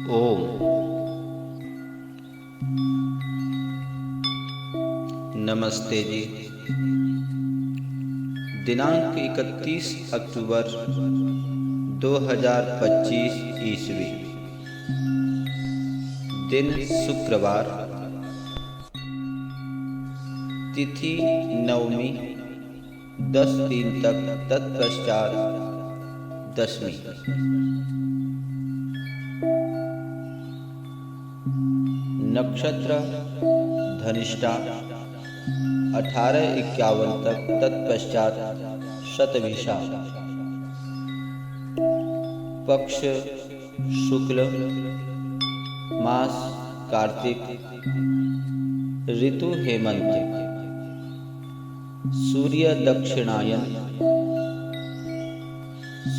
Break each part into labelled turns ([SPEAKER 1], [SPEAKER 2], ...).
[SPEAKER 1] ओम। नमस्ते जी। दिनांक 31 अक्टूबर 2025 ईस्वी। दिन शुक्रवार। तिथि नवमी 10-3 तक, तत्पश्चात दशमी। नक्षत्र धनिष्ठा 18-51 तक, तत्पश्चात शतभिषा। पक्ष शुक्ल, मास कार्तिक, ऋतु हेमंत। सूर्य दक्षिणायन।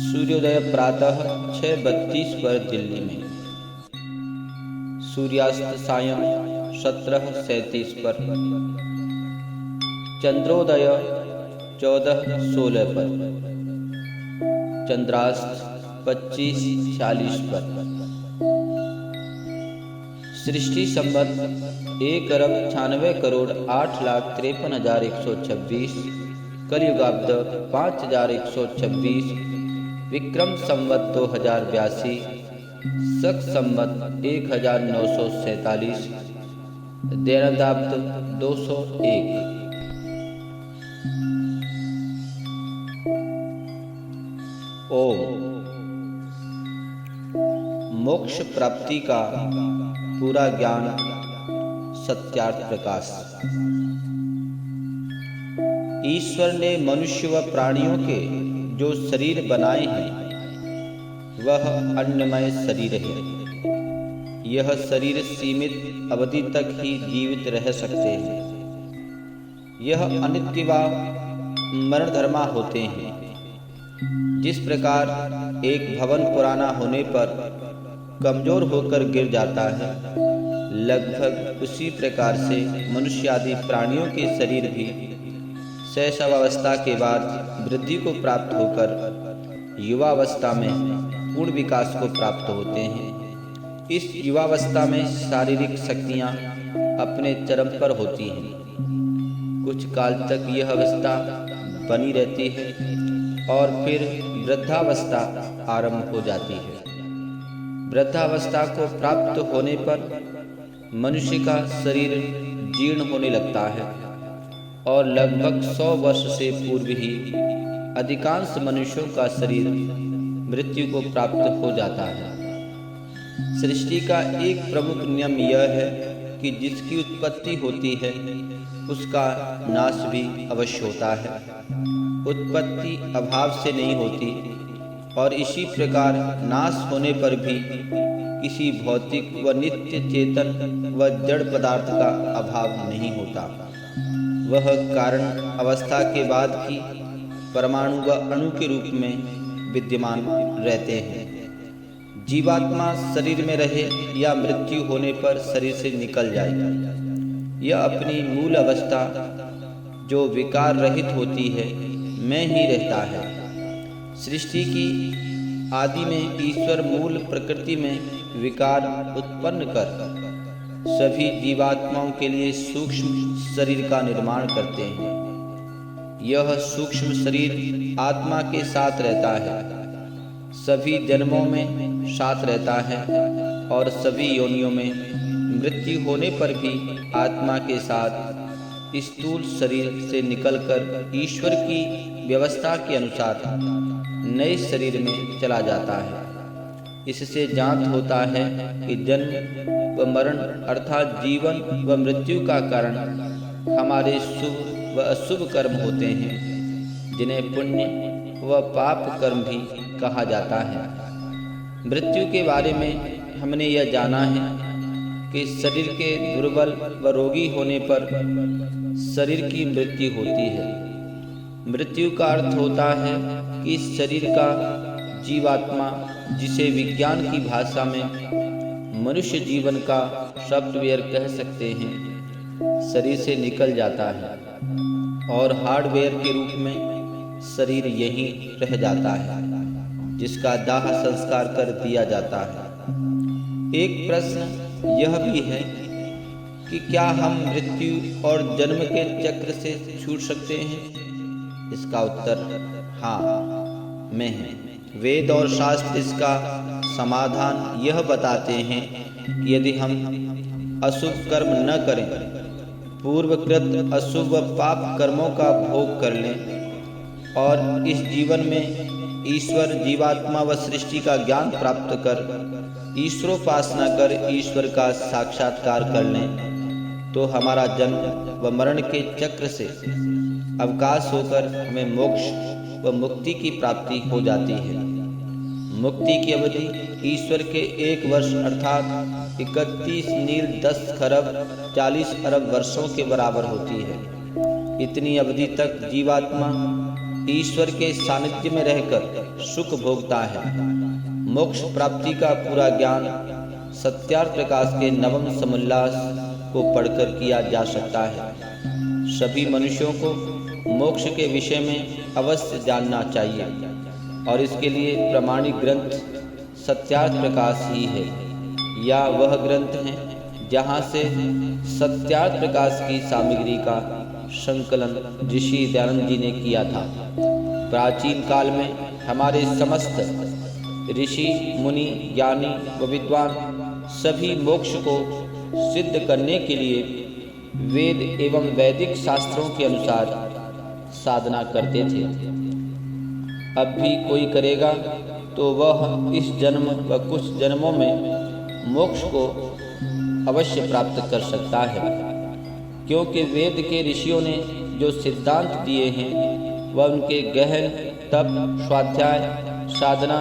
[SPEAKER 1] सूर्योदय प्रातः 6:32 पर दिल्ली में। सूर्यास्त सायं 17:37 पर। चंद्रोदय 14:16 पर। चंद्रास्त 25:46 पर। सृष्टि संवत 1,96,08,53,126। कलयुगाब्द 5,126। विक्रम संवत 2082। शक संवत 1947। दैनदाब्द 201। ओम। मोक्ष प्राप्ति का पूरा ज्ञान, सत्यार्थ प्रकाश। ईश्वर ने मनुष्य व प्राणियों के जो शरीर बनाए हैं वह अन्नमय शरीर है। यह शरीर सीमित अवधि तक ही जीवित रह सकते हैं। यह अनित्य व मरणधर्मा होते हैं। जिस प्रकार एक भवन पुराना होने पर कमजोर होकर गिर जाता है, लगभग उसी प्रकार से मनुष्य आदि प्राणियों के शरीर भी शैशवावस्था के बाद वृद्धि को प्राप्त होकर युवावस्था में पूर्ण विकास को प्राप्त होते हैं। इस युवावस्था में शारीरिक शक्तियां अपने चरम पर होती हैं। कुछ काल तक यह अवस्था बनी रहती है और फिर वृद्धावस्था आरंभ हो जाती है। वृद्धावस्था को प्राप्त होने पर मनुष्य का शरीर जीर्ण होने लगता है और लगभग 100 वर्ष से पूर्व ही अधिकांश मनुष्यों का शरीर मृत्यु को प्राप्त हो जाता है। सृष्टि का एक प्रमुख नियम यह है कि जिसकी उत्पत्ति होती है उसका नाश भी अवश्य होता है। उत्पत्ति अभाव से नहीं होती और इसी प्रकार नाश होने पर भी किसी भौतिक व नित्य चेतन व जड़ पदार्थ का अभाव नहीं होता। वह कारण अवस्था के बाद की परमाणु व अणु के रूप में विद्यमान रहते हैं। जीवात्मा शरीर में रहे या मृत्यु होने पर शरीर से निकल जाए, यह अपनी मूल अवस्था जो विकार रहित होती है में ही रहता है। सृष्टि की आदि में ईश्वर मूल प्रकृति में विकार उत्पन्न कर सभी जीवात्माओं के लिए सूक्ष्म शरीर का निर्माण करते हैं। यह सूक्ष्म शरीर आत्मा के साथ रहता है, सभी जन्मों में साथ रहता है और सभी योनियों में मृत्यु होने पर भी आत्मा के साथ स्थूल शरीर से निकलकर ईश्वर की व्यवस्था के अनुसार नए शरीर में चला जाता है। इससे ज्ञात होता है कि जन्म व मरण अर्थात जीवन व मृत्यु का कारण हमारे शुभ व अशुभ कर्म होते हैं, जिन्हें पुण्य व पाप कर्म भी कहा जाता है। मृत्यु के बारे में हमने यह जाना है कि शरीर के दुर्बल व रोगी होने पर शरीर की मृत्यु होती है। मृत्यु का अर्थ होता है कि शरीर का जीवात्मा, जिसे विज्ञान की भाषा में मनुष्य जीवन का सॉफ्टवेयर कह सकते हैं, शरीर से निकल जाता है और हार्डवेयर के रूप में शरीर यहीं रह जाता है, जिसका दाह संस्कार कर दिया जाता है। एक प्रश्न यह भी है कि क्या हम मृत्यु और जन्म के चक्र से छूट सकते हैं? इसका उत्तर हाँ में है। वेद और शास्त्र इसका समाधान यह बताते हैं कि यदि हम अशुभ कर्म न करें, पूर्वकृत अशुभ व पाप कर्मों का भोग कर लें और इस जीवन में ईश्वर, जीवात्मा व सृष्टि का ज्ञान प्राप्त कर ईश्वरोपासना कर ईश्वर का साक्षात्कार कर लें, तो हमारा जन्म व मरण के चक्र से अवकाश होकर हमें मोक्ष व मुक्ति की प्राप्ति हो जाती है। मुक्ति की अवधि ईश्वर के 1 वर्ष अर्थात 31 नील 10 खरब 40 अरब वर्षों के बराबर होती है। इतनी अवधि तक जीवात्मा ईश्वर के सानिध्य में रहकर सुख भोगता है। मोक्ष प्राप्ति का पूरा ज्ञान सत्यार्थ प्रकाश के नवम समुल्लास को पढ़कर किया जा सकता है। सभी मनुष्यों को मोक्ष के विषय में अवश्य जानना चाहिए और इसके लिए प्रमाणिक ग्रंथ सत्यार्थ प्रकाश ही है, या वह ग्रंथ है जहाँ से सत्यार्थ प्रकाश की सामग्री का संकलन ऋषि दयानंद जी ने किया था। प्राचीन काल में हमारे समस्त ऋषि, मुनि, ज्ञानी व विद्वान सभी मोक्ष को सिद्ध करने के लिए वेद एवं वैदिक शास्त्रों के अनुसार साधना करते थे। अब भी कोई करेगा तो वह इस जन्म व कुछ जन्मों में मोक्ष को अवश्य प्राप्त कर सकता है, क्योंकि वेद के ऋषियों ने जो सिद्धांत दिए हैं वह उनके गहन तप, स्वाध्याय, साधना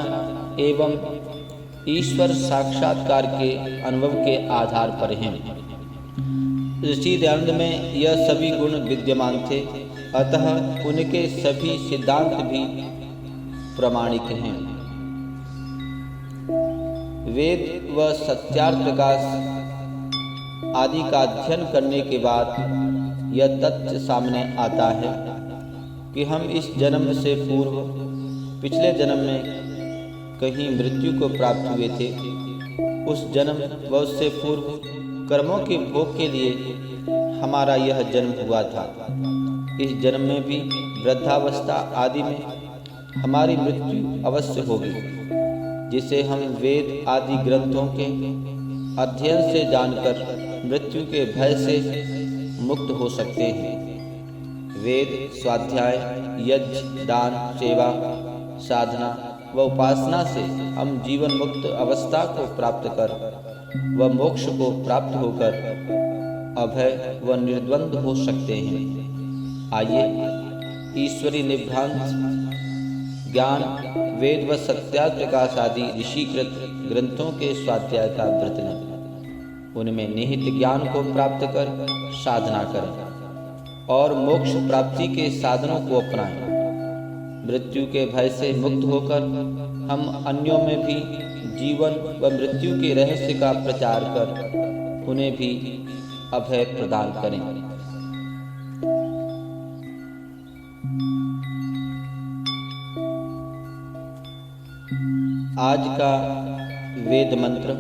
[SPEAKER 1] एवं ईश्वर साक्षात्कार के अनुभव के आधार पर हैं। ऋषि दयानंद में यह सभी गुण विद्यमान थे, अतः उनके सभी सिद्धांत भी प्रमाणिक हैं। वेद व सत्यार्थ प्रकाश आदि का अध्ययन करने के बाद यह तथ्य सामने आता है कि हम इस जन्म से पूर्व पिछले जन्म में कहीं मृत्यु को प्राप्त हुए थे। उस जन्म व उससे पूर्व कर्मों के भोग के लिए हमारा यह जन्म हुआ था। इस जन्म में भी वृद्धावस्था आदि में हमारी मृत्यु अवश्य होगी, जिसे हम वेद आदि ग्रंथों के अध्ययन से जानकर मृत्यु के भय से मुक्त हो सकते हैं। वेद, स्वाध्याय, यज्ञ, दान, सेवा, साधना व उपासना से हम जीवन मुक्त अवस्था को प्राप्त कर व मोक्ष को प्राप्त होकर अभय व निर्द्वंद हो सकते हैं। आइए ईश्वरीय निभ्रांत ज्ञान वेद व सत्यार्थ प्रकाश आदि ऋषिकृत ग्रंथों के स्वाध्याय का व्रत लें, उनमें निहित ज्ञान को प्राप्त कर साधना करें और मोक्ष प्राप्ति के साधनों को अपनाएं। मृत्यु के भय से मुक्त होकर हम अन्यों में भी जीवन व मृत्यु के रहस्य का प्रचार कर उन्हें भी अभय प्रदान करें। आज का वेद मंत्र।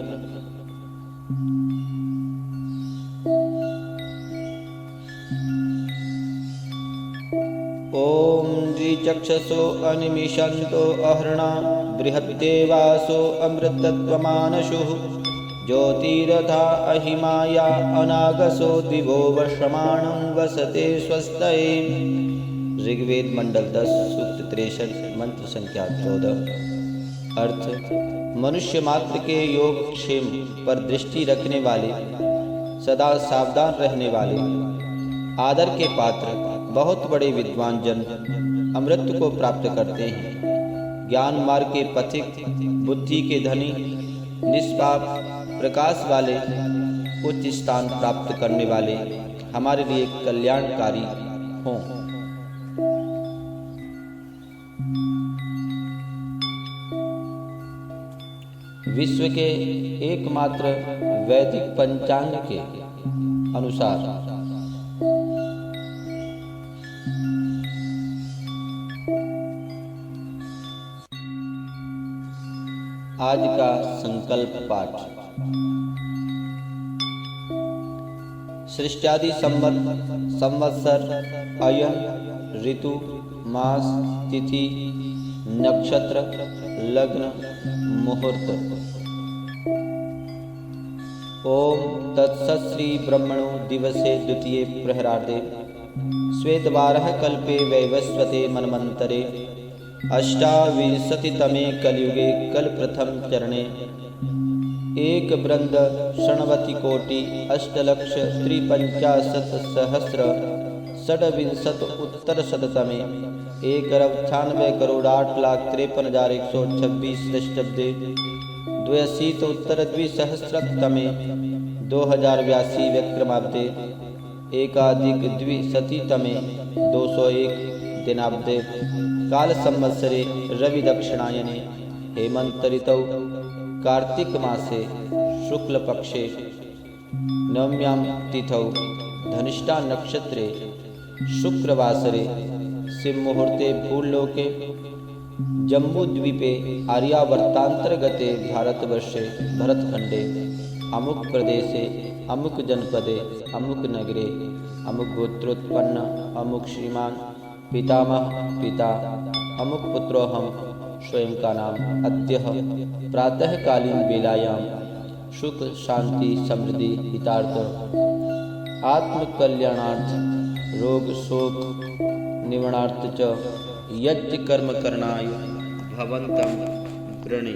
[SPEAKER 1] ओम द्विचक्षसो अनिमिषन्तो अहर्णा बृहद्देवासो अमृतत्वमानशुः ज्योतिरथा अहिमाया अनागसो दिवो वर्षमाणं वसते स्वस्तये। ऋग्वेद मंडल 10 सूक्त 63 मंत्र संख्या 14। अर्थ: मनुष्य मात्र के योग क्षेम पर दृष्टि रखने वाले, सदा सावधान रहने वाले, आदर के पात्र बहुत बड़े विद्वान जन अमृत को प्राप्त करते हैं। ज्ञान मार्ग के पथिक, बुद्धि के धनी, निष्पाप, प्रकाश वाले, उच्च स्थान प्राप्त करने वाले हमारे लिए कल्याणकारी हों। विश्व के एकमात्र वैदिक पंचांग के अनुसार आज का संकल्प पाठ। सृष्ट्यादि संवत्सर, अयन, ऋतु, मास, तिथि, नक्षत्र, लग्न, मुहूर्त। ओम तत्सत् श्री ब्रह्मणो दिवसे द्वितीये प्रहरार्धे श्वेतवारः कल्पे वैवस्वते मन्वन्तरे अष्टाविंशतितमे कलियुगे कलप्रथम चरणे एक वृंद षण्वतिकोटि अष्टलक्ष त्रिपञ्चाशत्सहस्र षड्विंशत उत्तरशततमे 1,98,08,53,126 ख्रीष्टाब्दे 82 उत्तर द्विसहस्रतमे 2082 विक्रमाब्दे एकाधिक द्विशतितमे 201 दिनाब्दे काल संवत्सरे रवि दक्षिणायने हेमंत ऋतौ कार्तिक मासे शुक्ल पक्षे नवम्यां तिथौ धनिष्ठा नक्षत्रे शुक्रवासरे सिंहमुहूर्ते भूलोके जम्बूद्वीपे आर्यावर्तांतर्गते भारतवर्षे भरतखंडे अमुक प्रदेशे अमुक जनपदे अमुक नगरे अमुक गोत्रोत्पन्न अमुक श्रीमान पितामह पिता अमुक पुत्रोऽहं स्वयं का नाम अद्य प्रातःकालीन बेलायां सुख शांति समृद्धि हितार्थ आत्मकल्याणार्थ रोग शोक निवारणार्थ च यज्ञ कर्म करणाय भवन्तं वृणे।